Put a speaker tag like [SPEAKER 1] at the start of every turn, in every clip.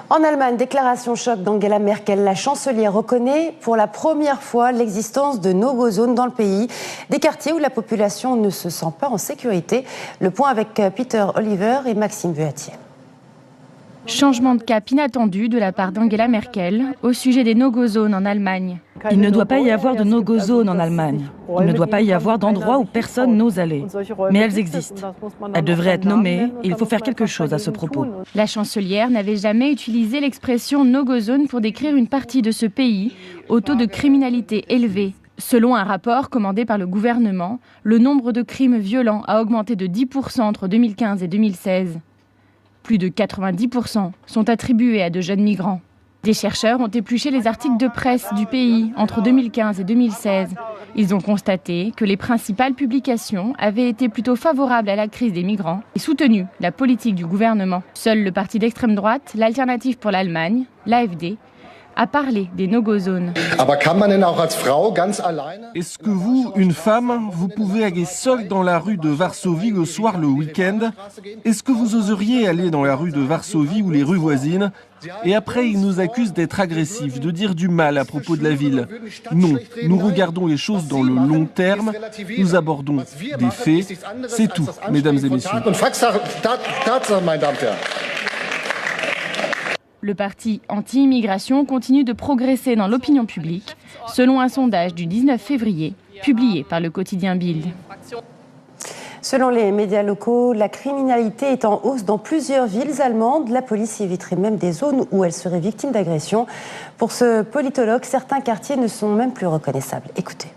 [SPEAKER 1] En Allemagne, déclaration choc d'Angela Merkel. La chancelière reconnaît pour la première fois l'existence de no-go zones dans le pays, des quartiers où la population ne se sent pas en sécurité. Le point avec Peter Oliver et Maxime Vuatier.
[SPEAKER 2] Changement de cap inattendu de la part d'Angela Merkel au sujet des no-go zones en Allemagne.
[SPEAKER 3] Il ne doit pas y avoir de no-go zones en Allemagne. Il ne doit pas y avoir d'endroits où personne n'ose aller. Mais elles existent. Elles devraient être nommées et il faut faire quelque chose à ce propos.
[SPEAKER 2] La chancelière n'avait jamais utilisé l'expression no-go zone pour décrire une partie de ce pays au taux de criminalité élevé. Selon un rapport commandé par le gouvernement, le nombre de crimes violents a augmenté de 10% entre 2015 et 2016. Plus de 90% sont attribués à de jeunes migrants. Des chercheurs ont épluché les articles de presse du pays entre 2015 et 2016. Ils ont constaté que les principales publications avaient été plutôt favorables à la crise des migrants et soutenu la politique du gouvernement. Seul le parti d'extrême droite, l'Alternative pour l'Allemagne, l'AfD, a parlé des no-go zones.
[SPEAKER 4] Est-ce que vous, une femme, vous pouvez aller seule dans la rue de Varsovie le soir, le week-end? Est-ce que vous oseriez aller dans la rue de Varsovie ou les rues voisines? Et après, ils nous accusent d'être agressifs, de dire du mal à propos de la ville. Non, nous regardons les choses dans le long terme, nous abordons des faits, c'est tout, mesdames et messieurs.
[SPEAKER 2] Le parti anti-immigration continue de progresser dans l'opinion publique, selon un sondage du 19 février, publié par le quotidien Bild.
[SPEAKER 1] Selon les médias locaux, la criminalité est en hausse dans plusieurs villes allemandes. La police éviterait même des zones où elle serait victime d'agressions. Pour ce politologue, certains quartiers ne sont même plus reconnaissables. Écoutez.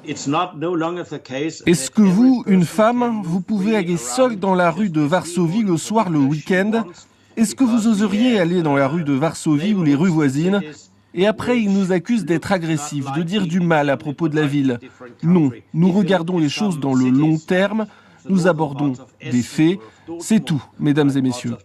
[SPEAKER 4] Est-ce que vous, une femme, vous pouvez aller seule dans la rue de Varsovie le soir, le week-end? Est-ce que vous oseriez aller dans la rue de Varsovie ou les rues voisines? Et après, ils nous accusent d'être agressifs, de dire du mal à propos de la ville. Non, nous regardons les choses dans le long terme, nous abordons des faits, c'est tout, mesdames et messieurs.